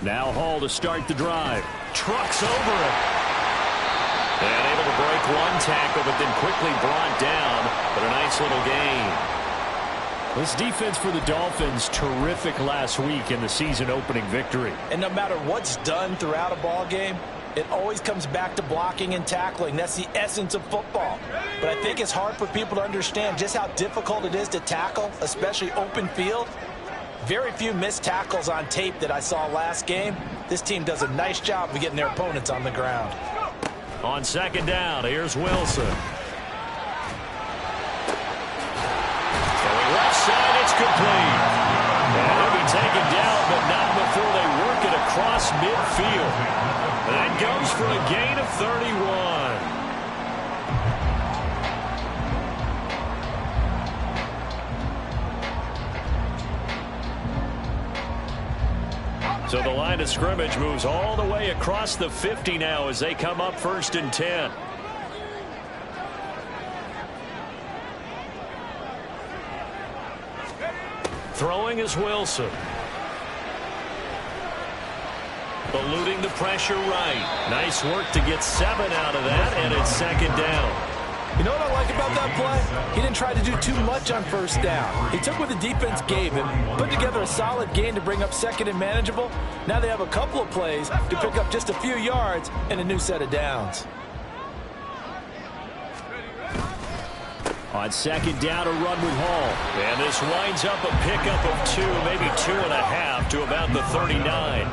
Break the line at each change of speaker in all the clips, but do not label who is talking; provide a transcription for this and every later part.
Now Hall to start the drive. Trucks over it. And able to break one tackle, but then quickly brought down. But a nice little gain. This defense for the Dolphins, terrific last week in the season-opening victory.
And no matter what's done throughout a ball game, it always comes back to blocking and tackling. That's the essence of football. But I think it's hard for people to understand just how difficult it is to tackle, especially open field. Very few missed tackles on tape that I saw last game. This team does a nice job of getting their opponents on the ground.
On second down, here's Wilson. Going left side, it's complete. And he'll be taken down, but not before they work it across midfield. That goes for a gain of 31. So the line of scrimmage moves all the way across the 50 now as they come up 1st and 10. Throwing is Wilson. Eluding the pressure right. Nice work to get 7 out of that, and it's second down.
You know what I like about that play? He didn't try to do too much on first down. He took what the defense gave him, put together a solid gain to bring up second and manageable. Now they have a couple of plays to pick up just a few yards and a new set of downs.
On second down, a run with Hall. And this winds up a pickup of 2, maybe 2.5 to about the 39.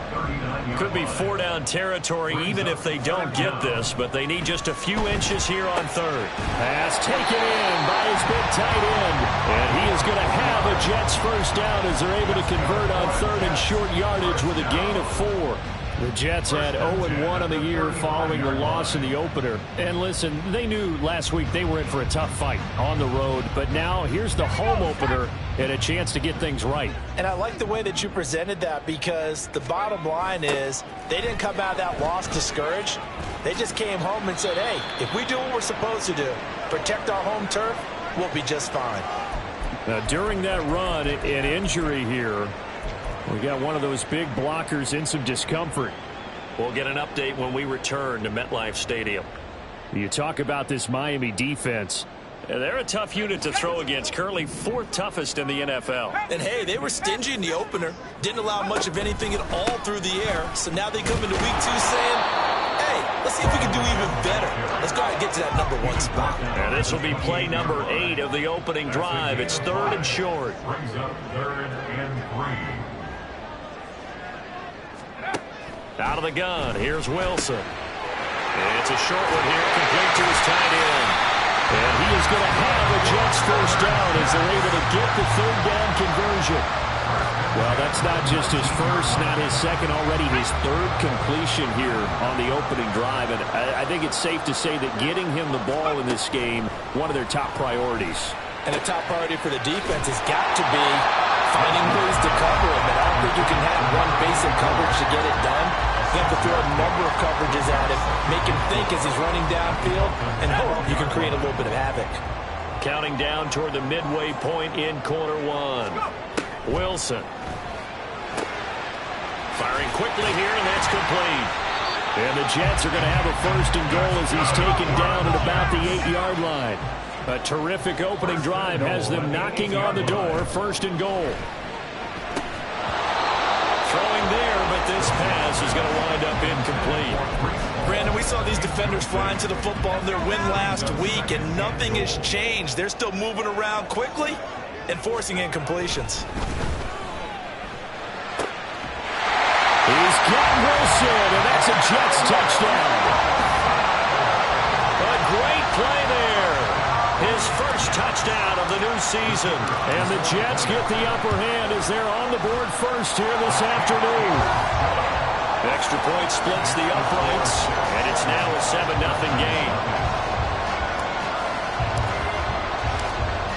Could be 4-down territory even if they don't get this, but they need just a few inches here on third. Pass taken in by his big tight end. And he is going to have a Jets first down as they're able to convert on third and short yardage with a gain of 4. The Jets had 0-1 on the year following the loss in the opener. And listen, they knew last week they were in for a tough fight on the road. But now here's the home opener and a chance to get things right.
And I like the way that you presented that because the bottom line is they didn't come out of that loss discouraged. They just came home and said, hey, if we do what we're supposed to do, protect our home turf, we'll be just fine.
Now, during that run, an injury here. We got one of those big blockers in some discomfort. We'll get an update when we return to MetLife Stadium. You talk about this Miami defense. They're a tough unit to throw against, currently 4th toughest in the NFL.
And, hey, they were stingy in the opener, didn't allow much of anything at all through the air. So now they come into week 2 saying, hey, let's see if we can do even better. Let's go ahead and get to that number 1 spot.
And this will be play number 8 of the opening drive. It's 3rd and short.
Brings up 3rd and 3.
Out of the gun, here's Wilson. It's a short one here, complete to his tight end. And he is going to have a Jets first down as they're able to get the 3rd down conversion. Well, that's not just his first, not his second, already his 3rd completion here on the opening drive. And I think it's safe to say that getting him the ball in this game, one of their top priorities.
And a top priority for the defense has got to be finding ways to cover him. And I don't think you can have one basic coverage to get it done. You have to throw a number of coverages at him, make him think as he's running downfield, and hope you can create a little bit of havoc.
Counting down toward the midway point in quarter 1. Wilson. Firing quickly here, and that's complete. And the Jets are going to have a 1st and goal as he's taken down at about the 8-yard line. A terrific opening drive has them knocking on the door. 1st and goal. Throwing there, but this pass is going to wind up incomplete.
Brandon, we saw these defenders flying to the football in their win last week, and nothing has changed. They're still moving around quickly and forcing incompletions.
He's got Wilson, and that's a Jets touchdown. A great play there. His first touchdown of the new season. And the Jets get the upper hand as they're on the board first here this afternoon. Extra point splits the uprights, and it's now a 7-0 game.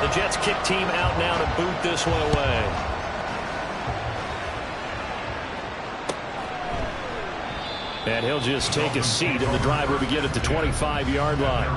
The Jets kick team out now to boot this one away. And he'll just take a seat, and the drive will begin at the 25-yard line.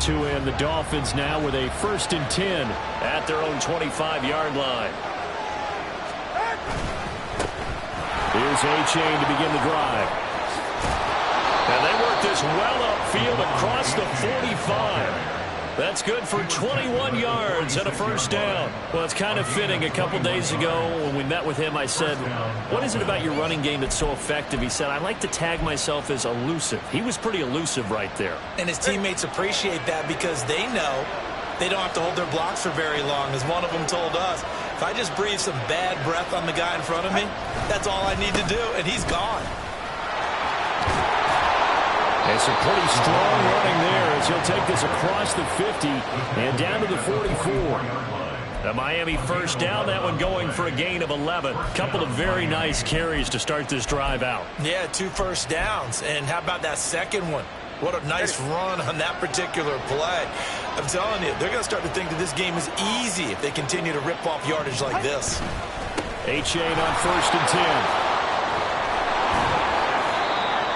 two in. The Dolphins now with a 1st and 10 at their own 25-yard line. Here's A-Chain to begin the drive. And they work this well upfield across the 45. That's good for 21 yards and a 1st down. Well, it's kind of fitting. A couple days ago when we met with him, I said, what is it about your running game that's so effective? He said, I like to tag myself as elusive. He was pretty elusive right there.
And his teammates appreciate that because they know they don't have to hold their blocks for very long, as one of them told us. If I just breathe some bad breath on the guy in front of me, that's all I need to do, and he's gone.
And some pretty strong running there as he'll take this across the 50 and down to the 44. The Miami 1st down, that one going for a gain of 11. Couple of very nice carries to start this drive out.
Yeah, 2 first downs. And how about that second one? What a nice run on that particular play. I'm telling you, they're going to start to think that this game is easy if they continue to rip off yardage like this.
A-Chain on 1st and 10.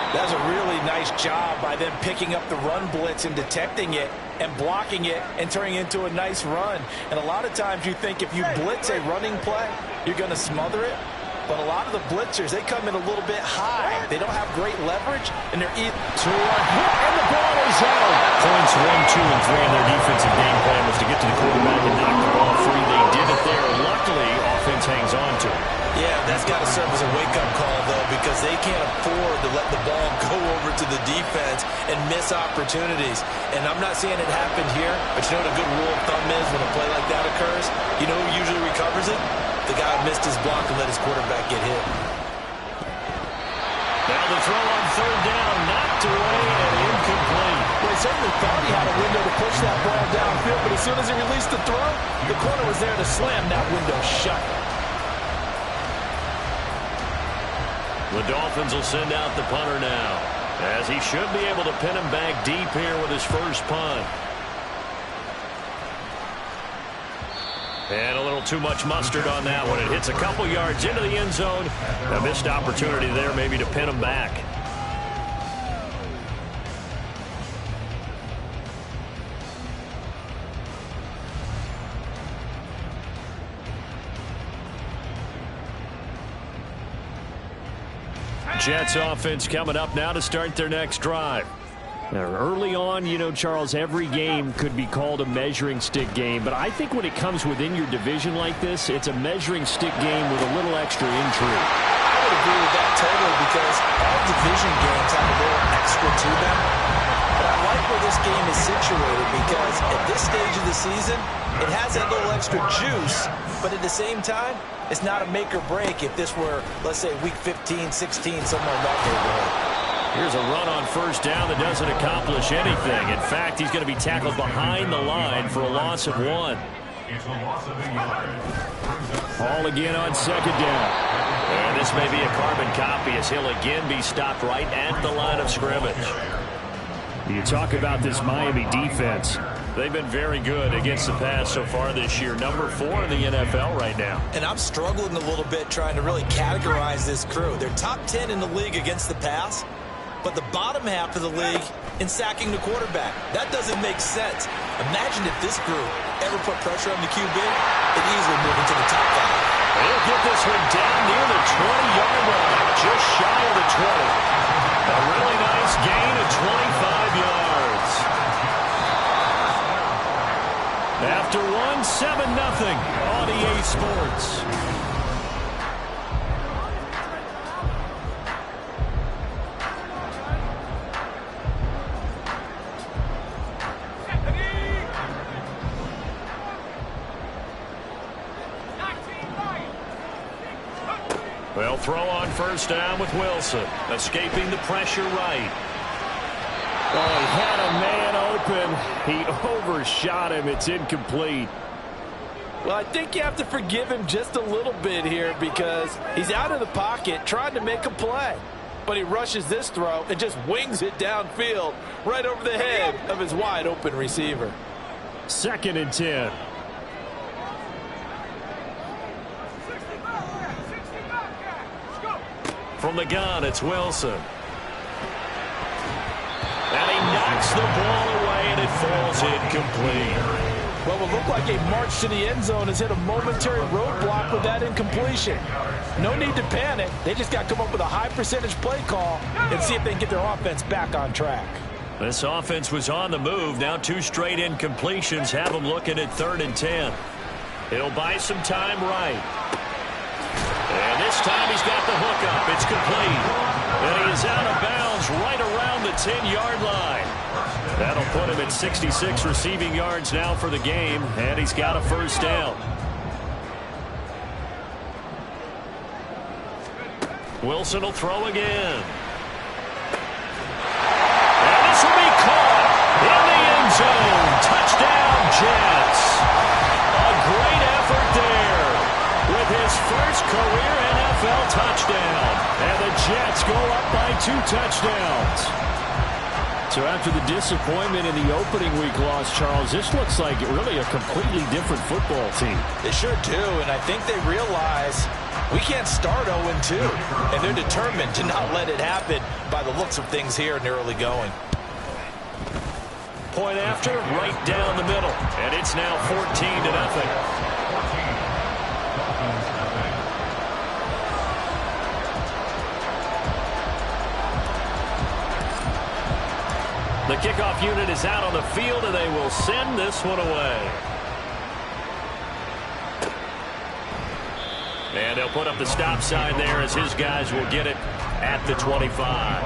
That's a really nice job by them picking up the run blitz and detecting it and blocking it and turning it into a nice run. And a lot of times you think if you blitz a running play, you're going to smother it. But a lot of the blitzers, they come in a little bit high. They don't have great leverage, and they're either
to a hit, and the ball is out. Points 1, 2, and 3 in their defensive game plan was to get to the quarterback and knock the ball free. They did it there. Luckily, offense hangs on to it.
Yeah, that's got to serve as a wake-up call, though, because they can't afford to let the ball go over to the defense and miss opportunities. And I'm not saying it happened here, but you know what a good rule of thumb is when a play like that occurs? You know who usually recovers it? The guy who missed his block and let his quarterback get hit.
Now the throw on 3rd down, knocked away and incomplete.
Well, he certainly thought he had a window to push that ball downfield, but as soon as he released the throw, the corner was there to slam that window shut.
The Dolphins will send out the punter now, as he should be able to pin him back deep here with his 1st punt. And a little too much mustard on that one. It hits a couple yards into the end zone. A missed opportunity there maybe to pin him back. Jets offense coming up now to start their next drive. Now, early on, you know, Charles, every game could be called a measuring stick game, but I think when it comes within your division like this, it's a measuring stick game with a little extra intrigue.
I would agree with that totally because all division games have a little extra to them. But I like where this game is situated because at this stage of the season, it has that little extra juice, but at the same time, it's not a make or break if this were, let's say, week 15, 16, somewhere in that neighborhood.
Here's a run on 1st down that doesn't accomplish anything. In fact, he's going to be tackled behind the line for a loss of 1.
It's a loss of 8 yards.
Hall again on 2nd down. And this may be a carbon copy as he'll again be stopped right at the line of scrimmage. You talk about this Miami defense. They've been very good against the pass so far this year. Number 4 in the NFL right now.
And I'm struggling a little bit trying to really categorize this crew. They're top 10 in the league against the pass, but the bottom half of the league in sacking the quarterback. That doesn't make sense. Imagine if this group ever put pressure on the QB, they'd easily move into the top 5.
They'll get this one down near the 20-yard line, just shy of the 20. A really nice gain of 25 yards. After 7-0 on EA Sports. Well, throw on 1st down with Wilson, escaping the pressure right. Oh, he had a man open. He overshot him. It's incomplete.
Well, I think you have to forgive him just a little bit here because he's out of the pocket trying to make a play. But he rushes this throw and just wings it downfield right over the head of his wide open receiver.
2nd and 10. From the gun, it's Wilson. And he knocks Knocks the ball away, and it falls incomplete.
Well, what looked like a march to the end zone has hit a momentary roadblock with that incompletion. No need to panic. They just got to come up with a high percentage play call and see if they can get their offense back on track.
This offense was on the move. Now 2 straight incompletions have them looking at 3rd and 10. He'll buy some time right. And this time he's got the hook up. It's complete. And he is out of bounds right around the 10-yard line. That'll put him at 66 receiving yards now for the game, and he's got a first down. Wilson will throw again. And this will be caught in the end zone. Touchdown, Jets. A great effort there with his first career NFL touchdown. And the Jets go up by 2 touchdowns. So after the disappointment in the opening week loss, Charles, this looks like really a completely different football team.
They sure do, and I think they realize we can't start 0-2, and they're determined to not let it happen by the looks of things here in the early going.
Point after, right down the middle, and it's now 14-0. The kickoff unit is out on the field, and they will send this one away. And they'll put up the stop sign there as his guys will get it at the 25.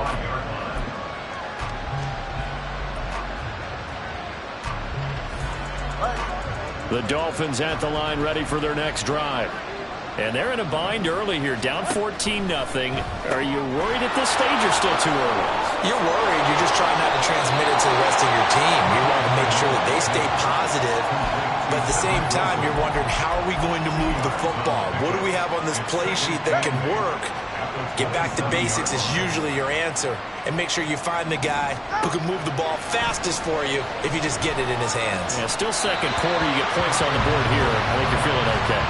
The Dolphins at the line ready for their next drive. And they're in a bind early here, down 14-0. Are you worried at this stage or still too early?
You're worried. You're just trying not to transmit it to the rest of your team. You want to make sure that they stay positive. But at the same time, you're wondering, how are we going to move the football? What do we have on this play sheet that can work? Get back to basics is usually your answer. And make sure you find the guy who can move the ball fastest for you if you just get it in his hands.
Yeah, still second quarter. You get points on the board here. I think you're feeling okay.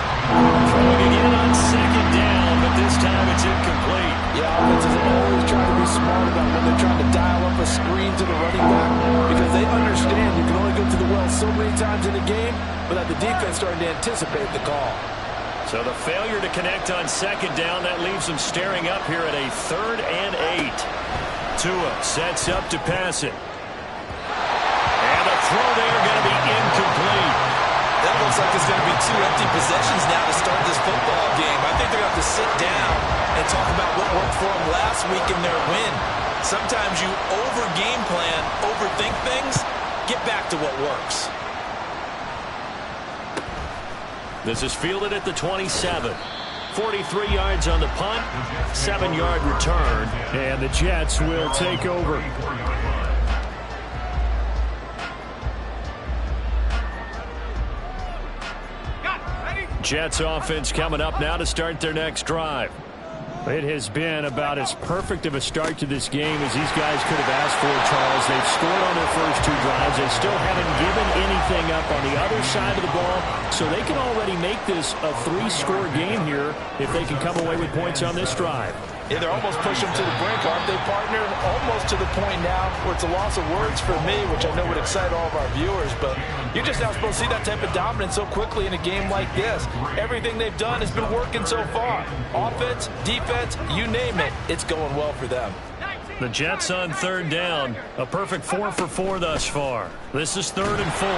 Throwing again on 2nd down, but this time it's incomplete.
Yeah, offenses always try to be smart about when they're trying to dial up a screen to the running back because they understand you can only go to the well so many times in a game without the defense starting to anticipate the call.
So the failure to connect on 2nd down, that leaves them staring up here at a 3rd and 8. Tua sets up to pass it. And a throw there going to be incomplete.
That looks like it's going to be 2 empty possessions now to start this football game. I think they're going to have to sit down and talk about what worked for them last week in their win. Sometimes you over-game plan, overthink things, get back to what works.
This is fielded at the 27. 43 yards on the punt, 7-yard return, and the Jets will take over. Jets offense coming up now to start their next drive. It has been about as perfect of a start to this game as these guys could have asked for, Charles. They've scored on their first 2 drives. They still haven't given anything up on the other side of the ball, so they can already make this a 3-score game here if they can come away with points on this drive.
Yeah, they're almost pushing to the brink, aren't they, partner? Almost to the point now where it's a loss of words for me, which I know would excite all of our viewers, but you're just not supposed to see that type of dominance so quickly in a game like this. Everything they've done has been working so far. Offense, defense, you name it, it's going well for them.
The Jets on 3rd down. A perfect 4 for 4 thus far. This is 3rd and 4.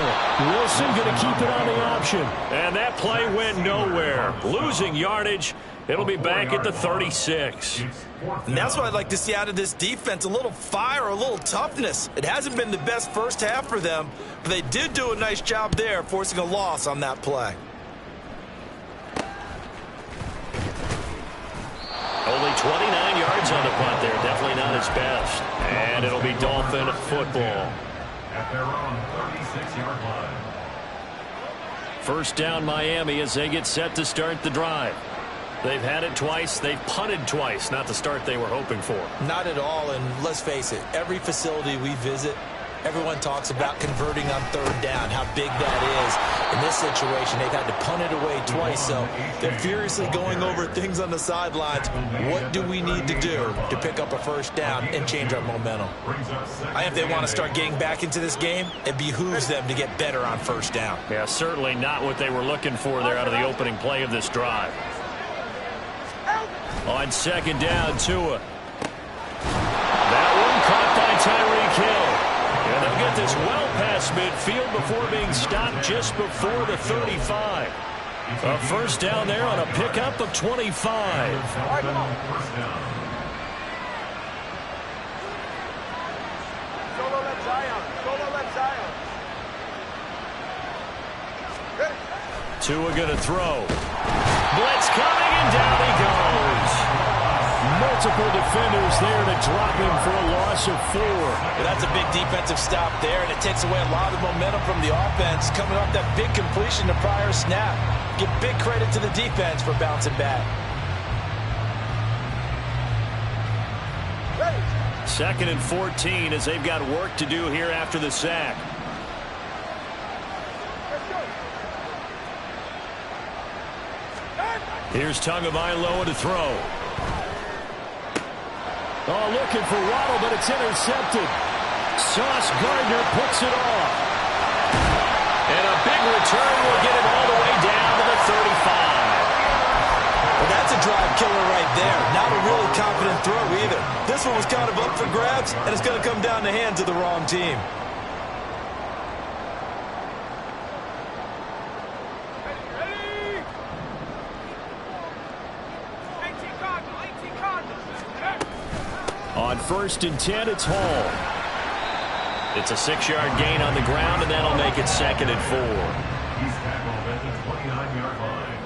Wilson going to keep it on the option. And that play went nowhere. Losing yardage. It'll be back at the 36.
And that's what I'd like to see out of this defense. A little fire, a little toughness. It hasn't been the best first half for them, but they did do a nice job there, forcing a loss on that play.
Only 29 yards on the punt there. Definitely not his best. And it'll be Dolphin football.
At their own 36-yard line.
First down Miami as they get set to start the drive. They've had it twice. They've punted twice. Not the start they were hoping for.
Not at all, and let's face it, every facility we visit, everyone talks about converting on 3rd down, how big that is. In this situation, they've had to punt it away twice, so they're furiously going over things on the sidelines. What do we need to do to pick up a first down and change our momentum? I think if they want to start getting back into this game, it behooves them to get better on first down.
Yeah, certainly not what they were looking for there out of the opening play of this drive. On second down, Tua. That one caught by Tyreek Hill. And they'll get this well past midfield before being stopped just before the 35. A first down there on a pickup of 25. Tua going to throw. Blitz coming, and down he goes. Multiple defenders there to drop him for a loss of 4.
Well, that's a big defensive stop there, and it takes away a lot of the momentum from the offense coming off that big completion the prior snap. Give big credit to the defense for bouncing back.
Second and 14 as they've got work to do here after the sack. Here's Tagovailoa to throw. Oh, looking for Waddle, but it's intercepted. Sauce Gardner puts it off. And a big return will get him all the way down to the 35.
Well, that's a drive killer right there. Not a really confident throw either. This one was kind of up for grabs, and it's going to come down the hands of the wrong team.
On first and 10, it's Hall. It's a 6-yard gain on the ground, and that'll make it second and 4.
He's tackled at the 29-yard line.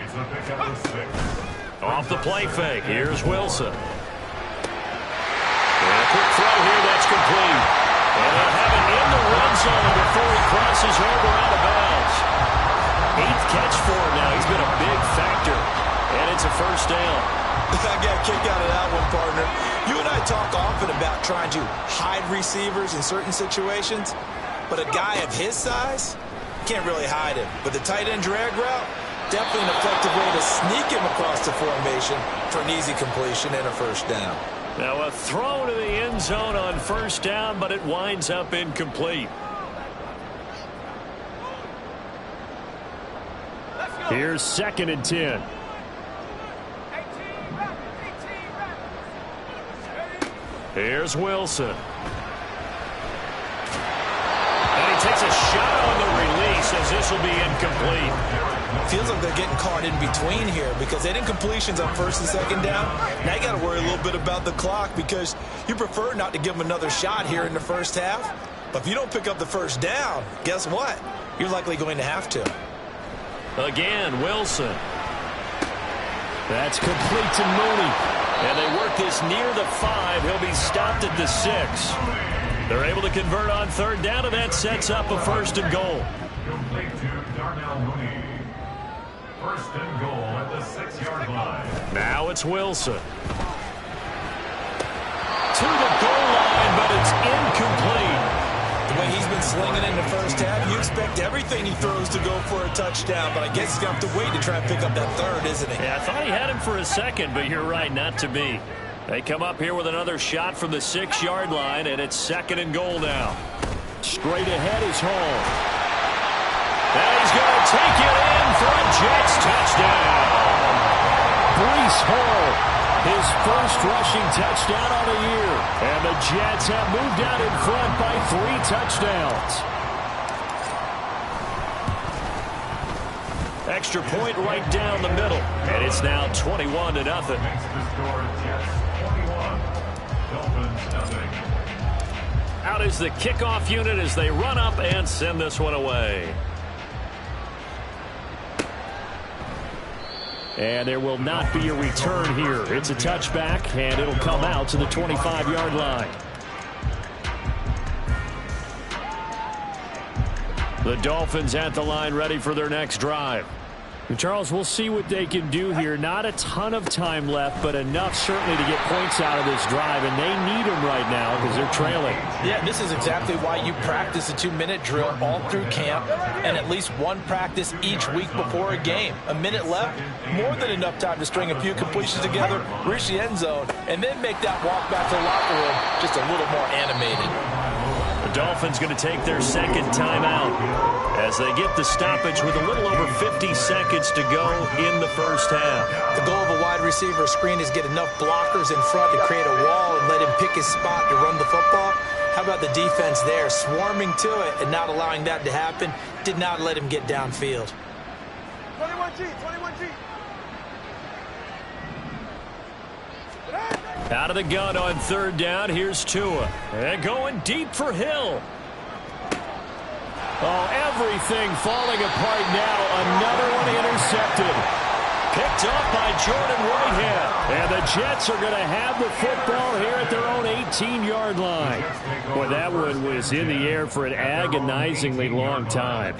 It's a pickup of 6.
Off the play fake, here's Wilson. And a quick throw here, that's complete. And they'll have him in the red zone before he crosses over out of bounds. 8th catch for him now. He's been a big factor. And it's a first down.
I got a kick out of that one, partner. You and I talk often about trying to hide receivers in certain situations, but a guy of his size can't really hide him. But the tight end drag route, definitely an effective way to sneak him across the formation for an easy completion and a first down.
Now a throw to the end zone on first down, but it winds up incomplete. Here's second and 10. Here's Wilson. And he takes a shot on the release as this will be incomplete.
Feels like they're getting caught in between here because they did incompletions on first and second down. Now you got to worry a little bit about the clock because you prefer not to give them another shot here in the first half. But if you don't pick up the first down, guess what? You're likely going to have to.
Again, Wilson. That's complete to Mooney. And they work this near the 5. He'll be stopped at the 6. They're able to convert on third down, and that sets up a first and goal.
Complete to Darnell Mooney. First and goal at the 6-yard line.
Now it's Wilson. To the goal line, but it's incomplete.
The way he's been slinging in the first half, you expect everything he throws to go for a touchdown, but I guess he's going to have to wait to try and pick up that third, isn't he?
Yeah, I thought he had him for a second, but you're right, not to be. They come up here with another shot from the 6-yard line, and it's second and goal now. Straight ahead is Hall. And he's going to take it in for a Jets touchdown. Breece Hall, his first rushing touchdown on the year. And the Jets have moved out in front by 3 touchdowns. Extra point right down the middle. And it's now 21-0.
Makes the score Jets 21. Dolphins nothing.
Out is the kickoff unit as they run up and send this one away. And there will not be a return here. It's a touchback, and it'll come out to the 25-yard line. The Dolphins at the line ready for their next drive. Charles, we'll see what they can do here. Not a ton of time left, but enough certainly to get points out of this drive, and they need them right now because they're trailing.
Yeah, this is exactly why you practice a 2-minute drill all through camp and at least one practice each week before a game. A minute left, more than enough time to string a few completions together, reach the end zone, and then make that walk back to the locker room just a little more animated.
The Dolphins going to take their second timeout as they get the stoppage with a little over 50 seconds to go in the first half.
The goal of a wide receiver screen is get enough blockers in front to create a wall and let him pick his spot to run the football. How about the defense there, swarming to it and not allowing that to happen? Did not let him get downfield.
21G, 21G.
Out of the gun on third down. Here's Tua. And going deep for Hill. Oh, everything falling apart now. Another one intercepted. Picked up by Jordan Whitehead. And the Jets are going to have the football here at their own 18-yard line. Boy, that one was in the air for an agonizingly long time.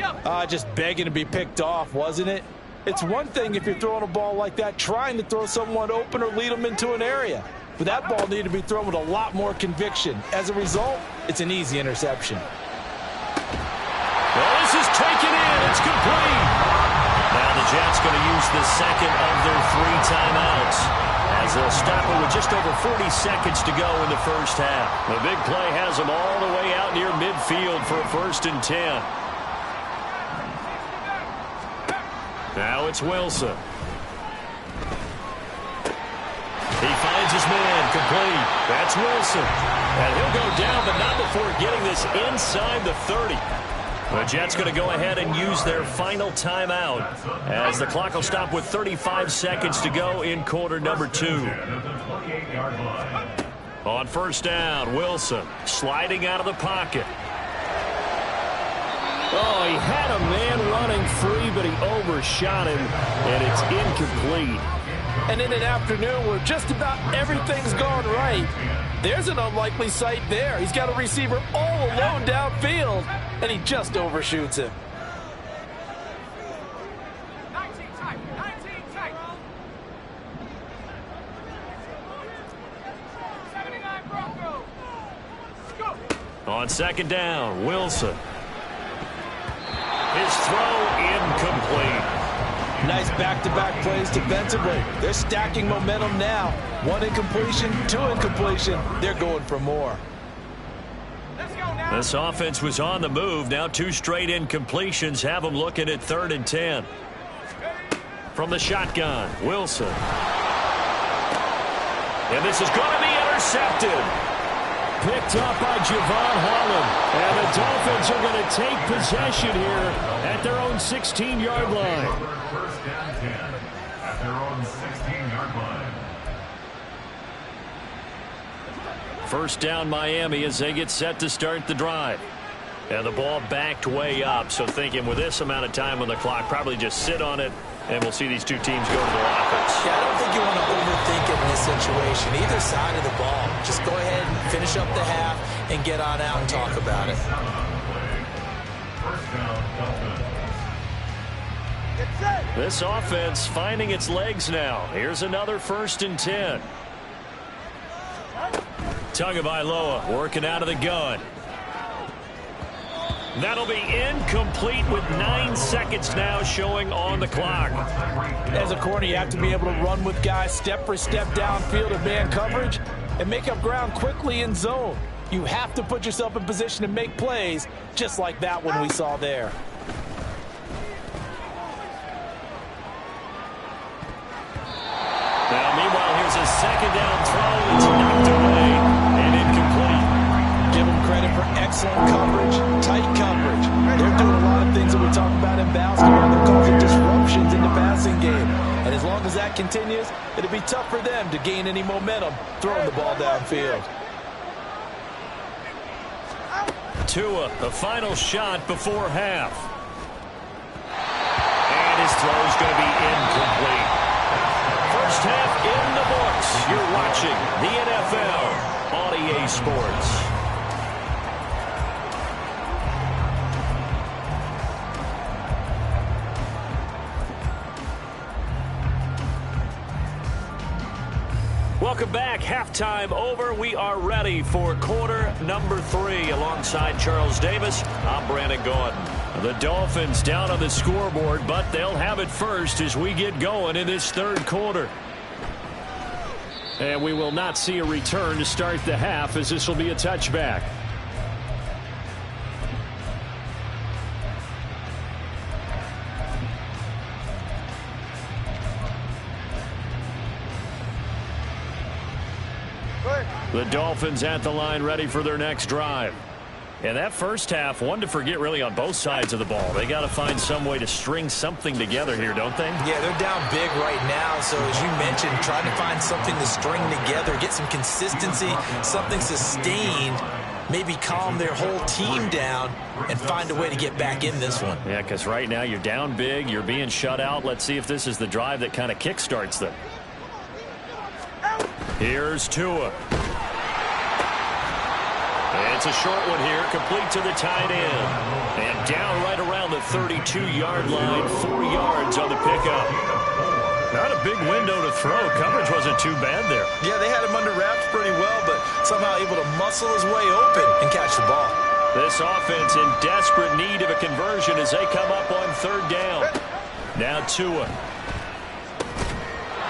Just begging to be picked off, wasn't it? It's one thing if you're throwing a ball like that, trying to throw someone open or lead them into an area. But that ball needed to be thrown with a lot more conviction. As a result, it's an easy interception.
Well, this is taken in. It's complete. Now the Jets going to use the second of their 3 timeouts as they'll stop it with just over 40 seconds to go in the first half. The big play has them all the way out near midfield for a 1st and 10. Now it's Wilson. He finds his man, complete. That's Wilson. And he'll go down, but not before getting this inside the 30. The Jets going to go ahead and use their final timeout as the clock will stop with 35 seconds to go in quarter number 2. On first down, Wilson sliding out of the pocket. Oh, he had a man running free, but he overshot him, and it's incomplete.
And in an afternoon where just about everything's gone right, there's an unlikely sight there. He's got a receiver all alone downfield, and he just overshoots him.
19 tight, 19 tight. 79 Broncos. Go.
On second down, Wilson. His throw incomplete.
Nice back-to-back plays defensively. They're stacking momentum now. 1 incompletion, 2 incompletion. They're going for more.
Let's go now.
This offense was on the move. Now 2 straight incompletions have them looking at 3rd and 10. From the shotgun, Wilson. And this is going to be intercepted. Picked up by Javon Holland. And the Dolphins are going to take possession here at their own 16-yard line.
1st and 10 at their own 16-yard line.
First down Miami as they get set to start the drive. And the ball backed way up. So thinking with this amount of time on the clock, probably just sit on it, and we'll see these 2 teams go to the lockers.
Yeah, I don't think you want to overthink it in this situation. Either side of the ball. Just go ahead and finish up the half and get on out and talk about it.
First down, Dolphins.
Get set.
This offense finding its legs now. Here's another 1st and 10. Tagovailoa working out of the gun. That'll be incomplete with 9 seconds now showing on the clock.
As a corner, you have to be able to run with guys step for step downfield in man coverage and make up ground quickly in zone. You have to put yourself in position to make plays just like that one we saw there.
Now, meanwhile, here's a 2nd down throw. It's knocked away and incomplete.
Give them credit for excellent coverage, tight coverage. They're doing a lot of things that we talk about in basketball. They're causing disruptions in the passing game. And as long as that continues, it'll be tough for them to gain any momentum throwing the ball downfield.
Tua, the final shot before half. And his throw is going to be incomplete. First half in the books. You're watching the NFL on EA Sports. Welcome back. Halftime over. We are ready for quarter number 3. Alongside Charles Davis, I'm Brandon Gordon. The Dolphins down on the scoreboard, but they'll have it first as we get going in this third quarter. And we will not see a return to start the half, as this will be a touchback. The Dolphins at the line, ready for their next drive. And that first half, one to forget really on both sides of the ball. They got to find some way to string something together here, don't they?
Yeah, they're down big right now. So as you mentioned, trying to find something to string together, get some consistency, something sustained, maybe calm their whole team down and find a way to get back in this one.
Yeah, because right now you're down big, you're being shut out. Let's see if this is the drive that kind of kickstarts them. Here's Tua. It's a short one here, complete to the tight end. And down right around the 32-yard line, 4 yards on the pickup. Not a big window to throw. Coverage wasn't too bad there.
Yeah, they had him under wraps pretty well, but somehow able to muscle his way open and catch the ball.
This offense in desperate need of a conversion as they come up on third down. Now Tua.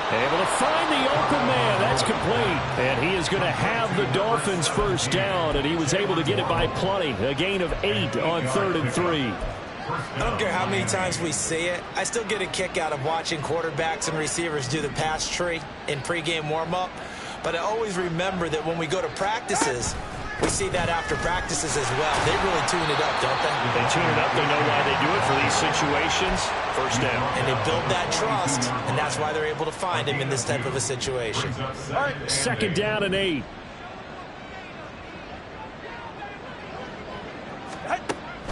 Able to find the open man. That's complete. And he is going to have the Dolphins first down, and he was able to get it by plenty. A gain of 8 on 3rd and 3.
I don't care how many times we see it. I still get a kick out of watching quarterbacks and receivers do the pass tree in pregame warm-up. But I always remember that when we go to practices, we see that after practices as well. They really tune it up, don't they?
They tune it up. They know why they do it for these situations. First down.
And they build that trust, and that's why they're able to find him in this type of a situation.
All right, 2nd down and 8.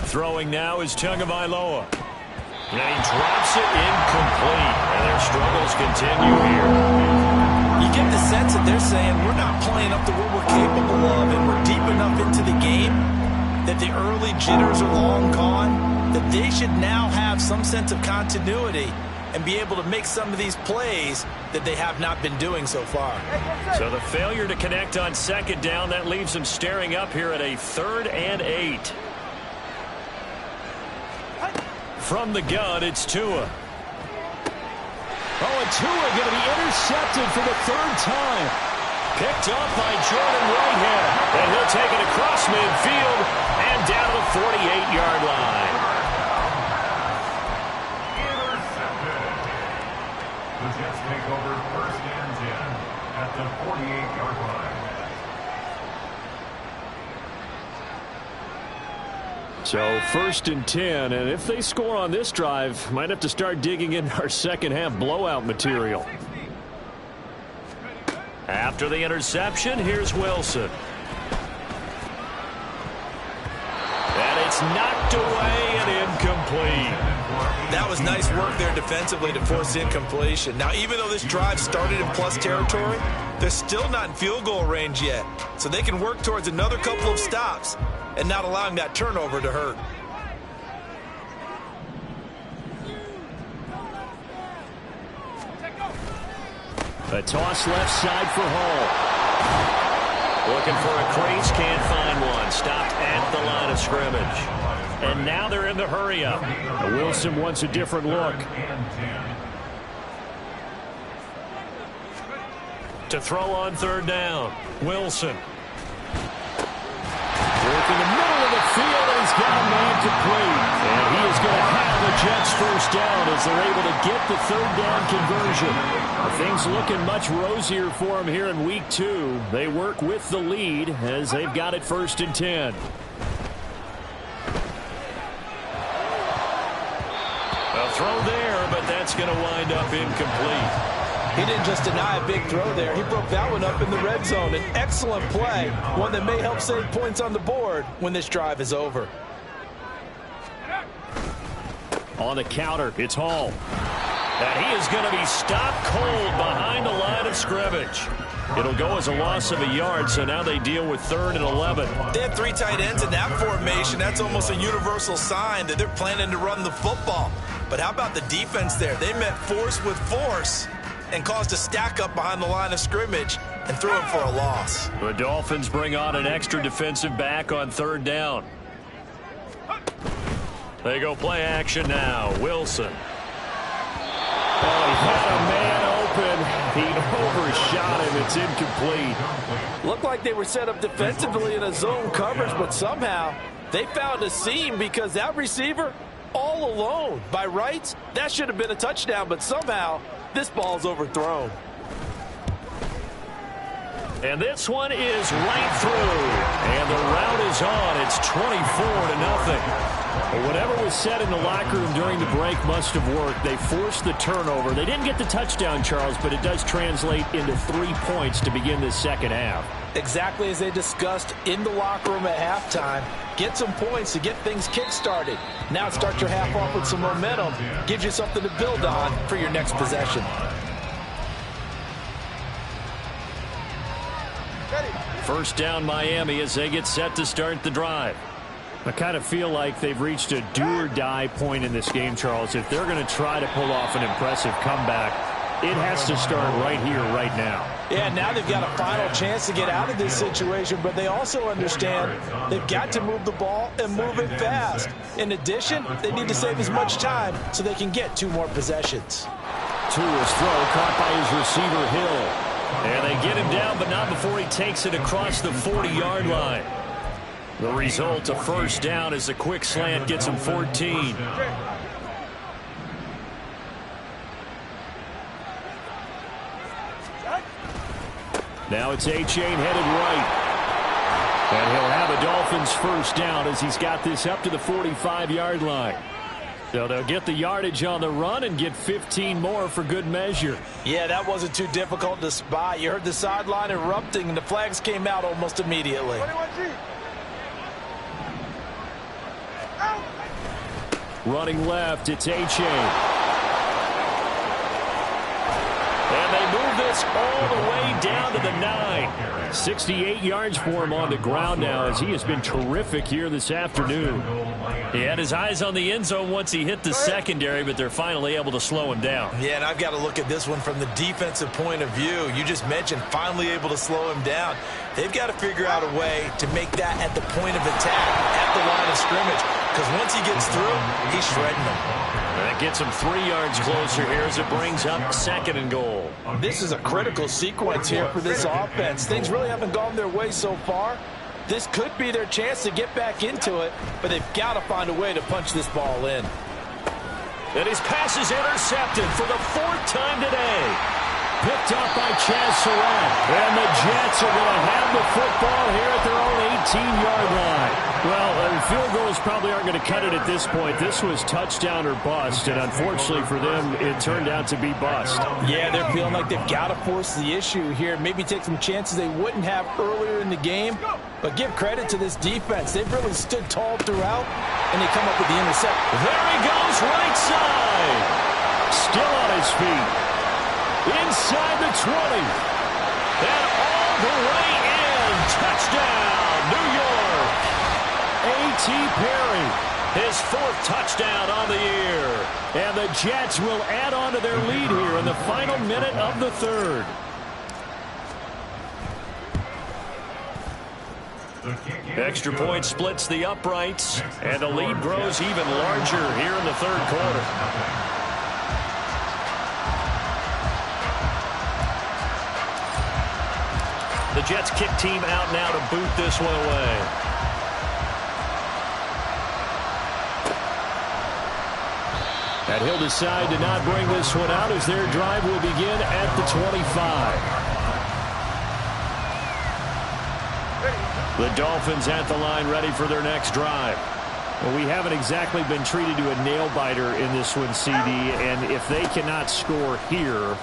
Throwing now is Tagovailoa. And he drops it incomplete. And their struggles continue here.
You get the sense that they're saying we're not playing up to what we're capable of, and we're deep enough into the game that the early jitters are long gone, that they should now have some sense of continuity and be able to make some of these plays that they have not been doing so far.
So the failure to connect on 2nd down, that leaves them staring up here at a 3rd and 8. From the gun, it's Tua. Oh, and Tua going to be intercepted for the 3rd time. Picked up by Jordan Whitehead. And he'll take it across midfield and down to the 48-yard line.
Intercepted. The Jets take over 1st and 10 at the 48-yard line.
So 1st and 10, and if they score on this drive, might have to start digging in our second half blowout material. After the interception, here's Wilson. And it's knocked away and incomplete.
That was nice work there defensively to force incompletion. Now, even though this drive started in plus territory, they're still not in field goal range yet. So they can work towards another couple of stops and not allowing that turnover to hurt.
A toss left side for Hall. Looking for a crease, can't find one. Stopped at the line of scrimmage. And now they're in the hurry-up. Wilson wants a different look. To throw on 3rd down. Wilson. Working the middle of the field, and he's got a man complete. And he is going to have the Jets first down as they're able to get the 3rd down conversion. Things looking much rosier for them here in week 2. They work with the lead as they've got it 1st and 10. A throw there, but that's going to wind up incomplete.
He didn't just deny a big throw there. He broke that one up in the red zone. An excellent play, one that may help save points on the board when this drive is over.
On the counter, it's Hall. And he is going to be stopped cold behind the line of scrimmage. It'll go as a loss of a yard, so now they deal with 3rd and 11.
They had 3 tight ends in that formation. That's almost a universal sign that they're planning to run the football. But how about the defense there? They met force with force and caused a stack up behind the line of scrimmage and threw him for a loss.
The Dolphins bring on an extra defensive back on third down. They go play action now. Wilson.
Oh, he had a man open. He overshot him. It's incomplete.
Looked like they were set up defensively in a zone coverage, but somehow they found a seam because that receiver all alone. By rights, that should have been a touchdown, but somehow this ball's overthrown.
And this one is right through. And the route is on. It's 24-0.
Well, whatever was said in the locker room during the break must have worked. They forced the turnover. They didn't get the touchdown, Charles, but it does translate into 3 points to begin this second half.
Exactly as they discussed in the locker room at halftime. Get some points to get things kick-started. Now start your half off with some momentum. Gives you something to build on for your next possession.
First down Miami as they get set to start the drive.
I kind of feel like they've reached a do-or-die point in this game, Charles. If they're going to try to pull off an impressive comeback, it has to start right here, right now.
Yeah, now they've got a final chance to get out of this situation, but they also understand they've got to move the ball and move it fast. In addition, they need to save as much time so they can get 2 more possessions.
Tua's throw caught by his receiver Hill. And they get him down, but not before he takes it across the 40-yard line. The result, a first down as the quick slant gets him 14.
Now it's A-Chain headed right. And he'll have a Dolphins first down as he's got this up to the 45-yard line. So they'll get the yardage on the run and get 15 more for good measure.
Yeah, that wasn't too difficult to spot. You heard the sideline erupting, and the flags came out almost immediately.
Running left, it's A-Chain.
And they move this all the way down to the 9.
68 yards for him on the ground now as he has been terrific here this afternoon.
He had his eyes on the end zone once he hit the secondary, but they're finally able to slow him down.
Yeah, and I've got to look at this one from the defensive point of view. You just mentioned finally able to slow him down. They've got to figure out a way to make that at the point of attack, at the line of scrimmage, because once he gets through, he's shredding them.
That gets him 3 yards closer here as it brings up 2nd and goal.
This is a critical sequence here for this offense. Things really haven't gone their way so far. This could be their chance to get back into it, but they've got to find a way to punch this ball in.
And his pass is intercepted for the 4th time today.
Picked up by Chaz Surratt. And the Jets are going to have the football here at their own 18-yard line. Well, field goals probably aren't going to cut it at this point. This was touchdown or bust, and unfortunately for them, it turned out to be bust.
Yeah, they're feeling like they've got to force the issue here. Maybe take some chances they wouldn't have earlier in the game. But give credit to this defense. They've really stood tall throughout, and they come up with the interception.
There he goes, right side.
Still on his feet.
Inside the 20. And all the way in. Touchdown, New York.
A.T. Perry.
His 4th touchdown on the year.
And the Jets will add on to their lead here in the final minute of the 3rd.
Extra point splits the uprights, and the lead grows even larger here in the 3rd quarter. The Jets kick team out now to boot this one away.
And he'll decide to not bring this one out as their drive will begin at the 25.
The Dolphins at the line ready for their next drive.
Well, we haven't exactly been treated to a nail-biter in this one, CD, and if they cannot score here,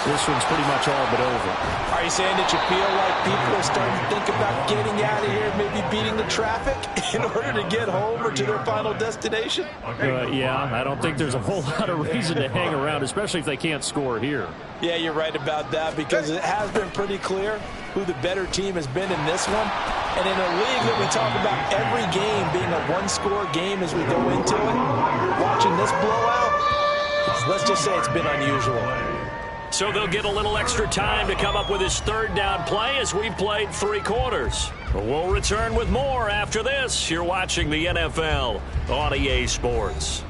this one's pretty much all but over.
Are you saying that you feel like people are starting to think about getting out of here, maybe beating the traffic in order to get home or to their final destination?
Yeah, I don't think there's a whole lot of reason to hang around, especially if they can't score here.
Yeah, you're right about that because it has been pretty clear who the better team has been in this one. And in a league that we talk about every game being a one-score game as we go into it, watching this blowout, let's just say it's been unusual.
so they'll get a little extra time to come up with his third down play as we've played 3 quarters. We'll return with more after this. You're watching the NFL on EA Sports.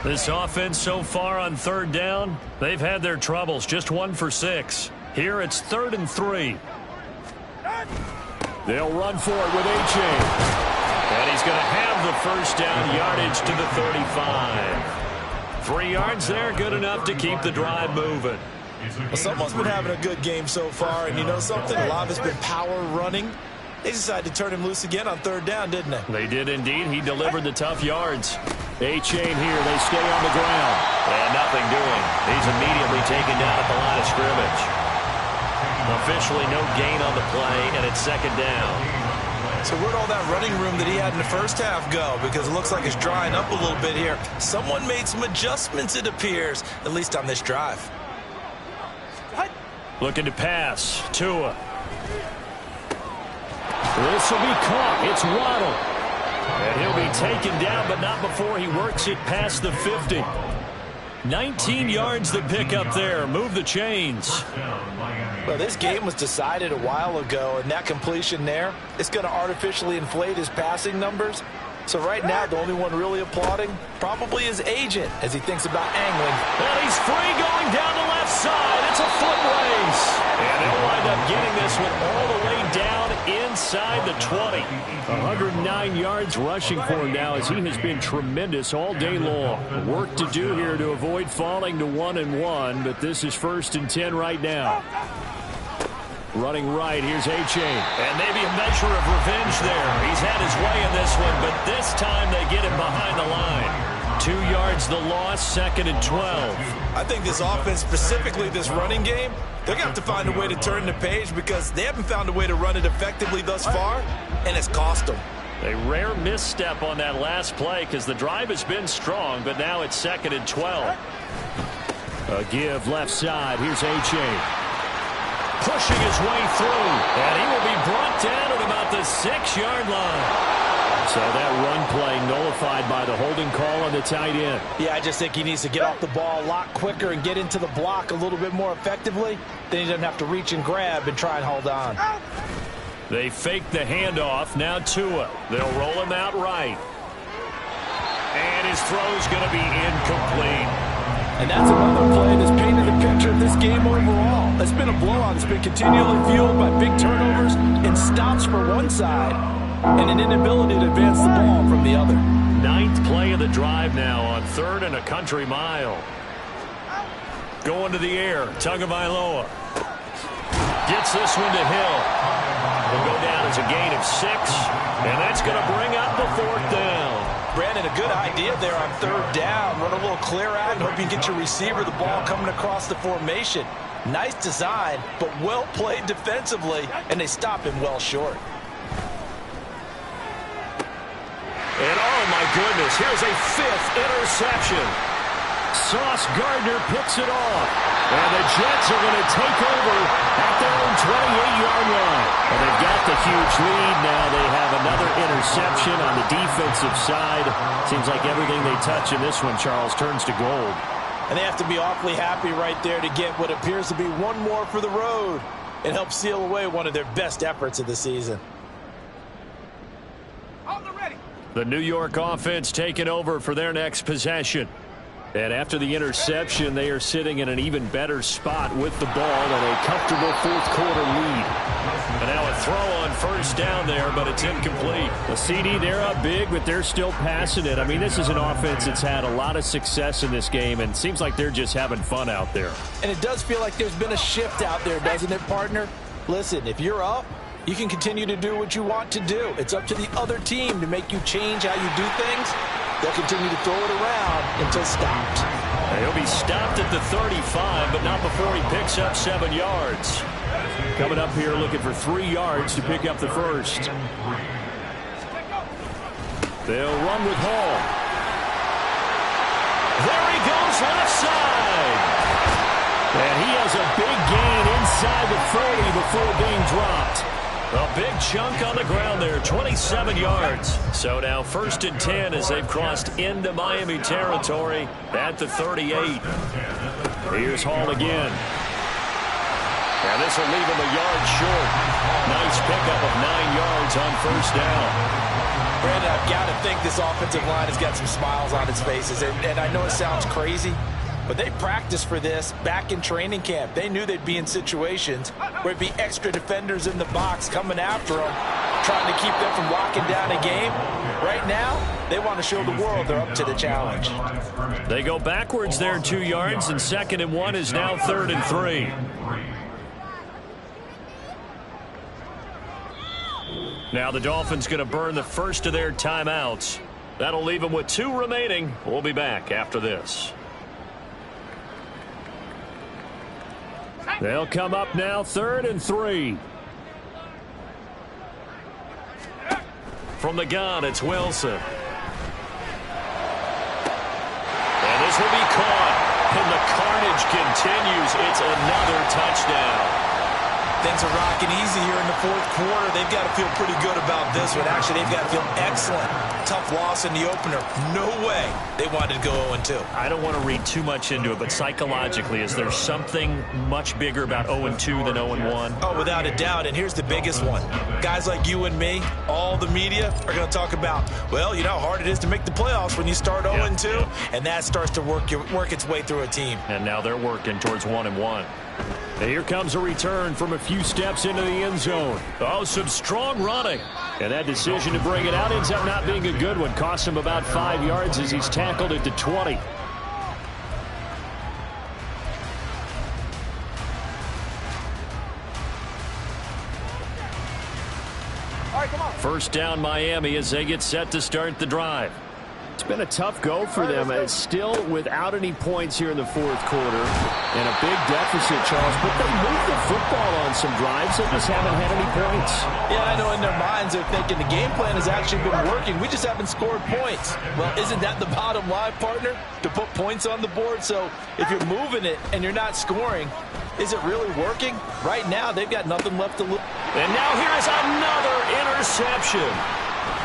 This offense so far on third down, they've had their troubles. Just 1 for 6. Here it's 3rd and 3. They'll run for it with A.J. And he's going to have the first down yardage to the 35. 3 yards there, good enough to keep the drive moving.
Well, someone's been having a good game so far, and you know something? A lot of it's been power running. They decided to turn him loose again on 3rd down, didn't they?
They did indeed. He delivered the tough yards. A-Chain here. They stay on the ground. And nothing doing. He's immediately taken down at the line of scrimmage. Officially no gain on the play, and it's 2nd down.
So where'd all that running room that he had in the first half go? Because it looks like it's drying up a little bit here. Someone made some adjustments, it appears, at least on this drive.
Looking to pass. Tua. This will be caught. It's Waddle. And he'll be taken down, but not before he works it past the 50. 19 yards to pick up there. Move the chains.
Well, this game was decided a while ago, and that completion there is going to artificially inflate his passing numbers. So right now, the only one really applauding probably his agent as he thinks about angling.
And he's free going down the left side. It's a foot race. And he'll wind up getting this one all the way down inside the 20. 109 yards rushing for him now as he has been tremendous all day long. Work to do here to avoid falling to 1-1, but this is 1st and 10 right now. Running right, here's A-Chain. And maybe a measure of revenge there. He's had his way in this one, but this time they get him behind the line. 2 yards the loss, 2nd and 12.
I think this offense, specifically this running game, they're going to have to find a way to turn the page because they haven't found a way to run it effectively thus far, and it's cost them.
A rare misstep on that last play because the drive has been strong, but now it's 2nd and 12. A give left side. Here's A-Chain. Pushing his way through, and he will be brought down at about the 6-yard line. So that run play nullified by the holding call on the tight end.
Yeah, I just think he needs to get off the ball a lot quicker and get into the block a little bit more effectively. Then he doesn't have to reach and grab and try and hold on.
They fake the handoff. Now Tua. They'll roll him out right. And his throw's going to be incomplete.
And that's another play that's painted the picture of this game overall. It's been a blowout. It's been continually fueled by big turnovers and stops for one side and an inability to advance the ball from the other.
9th play of the drive now on 3rd and a country mile. Going to the air. Tagovailoa gets this one to Hill. Will go down as a gain of 6, and that's going to bring up the 4th down.
Brandon, a good idea there on 3rd down. Run a little clear out and hope you get your receiver the ball coming across the formation. Nice design, but well played defensively, and they stop him well short.
And oh my goodness, here's a 5th interception. Sauce Gardner picks it off. And the Jets are going to take over at their own 28-yard line. And they've got the huge lead. Now they have another interception on the defensive side. Seems like everything they touch in this one, Charles, turns to gold.
And they have to be awfully happy right there to get what appears to be one more for the road and help seal away one of their best efforts of the season.
The New York offense taking over for their next possession. And after the interception, they are sitting in an even better spot with the ball and a comfortable 4th quarter lead. And now a throw on 1st down there, but it's incomplete. The CD, they're up big, but they're still passing it. I mean, this is an offense that's had a lot of success in this game, and it seems like they're just having fun out there.
And it does feel like there's been a shift out there, doesn't it, partner? Listen, if you're up, you can continue to do what you want to do. It's up to the other team to make you change how you do things. They'll continue to throw it around until stopped.
He'll be stopped at the 35, but not before he picks up 7 yards. Coming up here looking for 3 yards to pick up the 1st. They'll run with Hall. There he goes left side. And he has a big gain inside the 40 before being dropped. A big chunk on the ground there, 27 yards. So now 1st and 10 as they've crossed into Miami territory at the 38. Here's Hall again. And this will leave him a yard short. Nice pickup of 9 yards on 1st down.
Brandon, I've got to think this offensive line has got some smiles on its faces. And I know it sounds crazy, but they practiced for this back in training camp. They knew they'd be in situations where it'd be extra defenders in the box coming after them, trying to keep them from locking down a game. Right now, they want to show the world they're up to the challenge.
They go backwards there 2 yards, and 2nd and 1 is now 3rd and 3. Now the Dolphins going to burn the first of their timeouts. That'll leave them with 2 remaining. We'll be back after this.
They'll come up now 3rd and 3.
From the gun, it's Wilson. And this will be caught. And the carnage continues. It's another touchdown.
Things are rocking easy here in the 4th quarter. They've got to feel pretty good about this one. Actually, they've got to feel excellent. Tough loss in the opener. No way they wanted to go 0-2.
I don't want to read too much into it, but psychologically, is there something much bigger about 0-2 than 0-1?
Oh, without a doubt. And here's the biggest one. Guys like you and me, all the media, are going to talk about, well, you know how hard it is to make the playoffs when you start 0-2, and that starts to work its way through a team.
And now they're working towards 1-1.
And here comes a return from a few steps into the end zone.
Oh, some strong running.
And that decision to bring it out ends up not being a good one. Cost him about 5 yards as he's tackled it to 20.
First down Miami as they get set to start the drive.
It's been a tough go for them. It's still without any points here in the 4th quarter. And a big deficit, Charles. But they moved the football on some drives. They just haven't had any points.
Yeah, I know in their minds they're thinking the game plan has actually been working. We just haven't scored points. Well, isn't that the bottom line, partner? To put points on the board? So if you're moving it and you're not scoring, is it really working? Right now, they've got nothing left to lose.
And now here is another interception.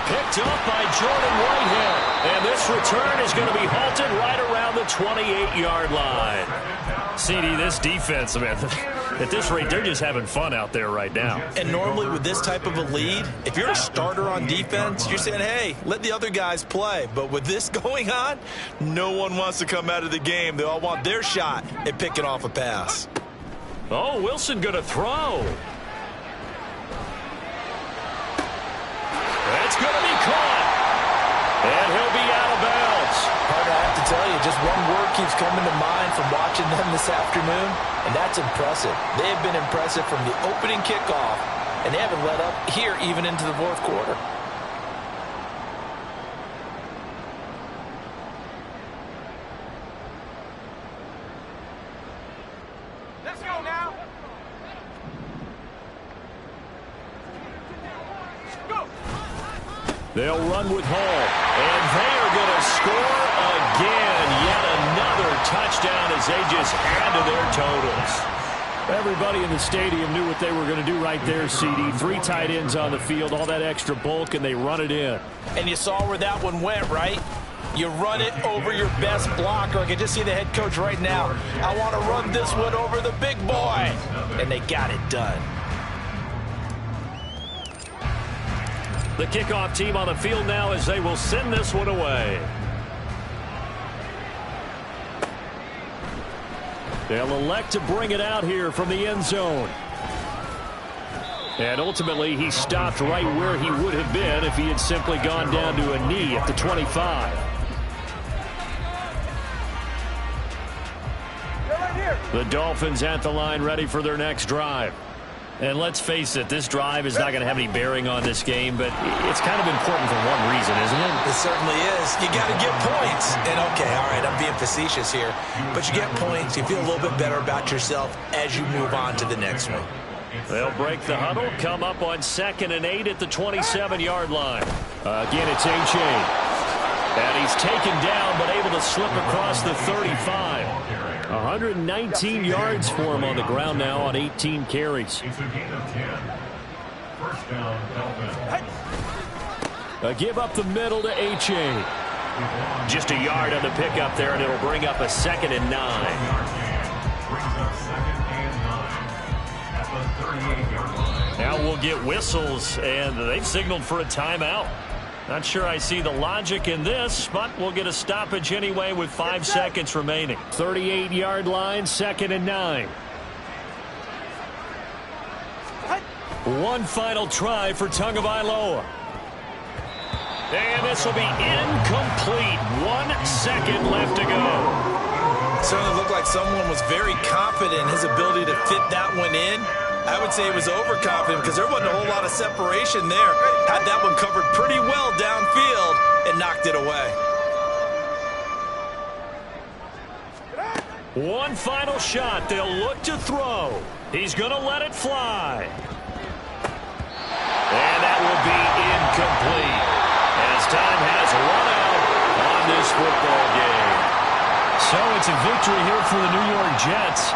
Picked up by Jordan Whitehead. And this return is going to be halted right around the 28-yard line. CD, this defense, man, at this rate, they're just having fun out there right now.
And normally with this type of a lead, if you're a starter on defense, you're saying, hey, let the other guys play. But with this going on, no one wants to come out of the game. They all want their shot at picking off a pass.
Oh, Wilson going to throw. That's going to be caught. And he'll be out of bounds.
Partner, I have to tell you, just one word keeps coming to mind from watching them this afternoon, and that's impressive. They have been impressive from the opening kickoff, and they haven't let up here even into the 4th quarter.
Let's go now. Go.
They'll run with Hall.
And they are going to score again. Yet another touchdown as they just add to their totals.
Everybody in the stadium knew what they were going to do right there, CD. 3 tight ends on the field, all that extra bulk, and they run it in.
And you saw where that one went, right? You run it over your best blocker. I can just see the head coach right now. I want to run this one over the big boy. And they got it done.
The kickoff team on the field now as they will send this one away.
They'll elect to bring it out here from the end zone. And ultimately, he stopped right where he would have been if he had simply gone down to a knee at the 25. The Dolphins at the line ready for their next drive.
And let's face it, this drive is not going to have any bearing on this game, but it's kind of important for one reason, isn't it?
It certainly is. You got to get points. And, okay, all right, I'm being facetious here. But you get points. You feel a little bit better about yourself as you move on to the next one.
They'll break the huddle, come up on 2nd and 8 at the 27-yard line.
Again, it's A-Chain.
And he's taken down, but able to slip across the 35.
119 yards for him on the ground now on 18 carries.
It's a gain of 10. First touchdown, Dolphins.
A give up the middle to H.A.
Just a yard on the pickup there, and it'll bring up a 2nd and 9.
Brings up 2nd and 9 at the 38-yard line.
Now we'll get whistles, and they've signaled for a timeout. Not sure I see the logic in this, but we'll get a stoppage anyway with 5 seconds remaining.
38-yard line, 2nd and 9. One final try for Tagovailoa.
And this will be incomplete. 1 second left to go.
Certainly looked like someone was very confident in his ability to fit that one in. I would say he was overconfident because there wasn't a whole lot of separation there. Had that one covered pretty well downfield and knocked it away.
One final shot. They'll look to throw. He's going to let it fly. And that will be incomplete as time has run out on this football game. So it's a victory here for the New York Jets.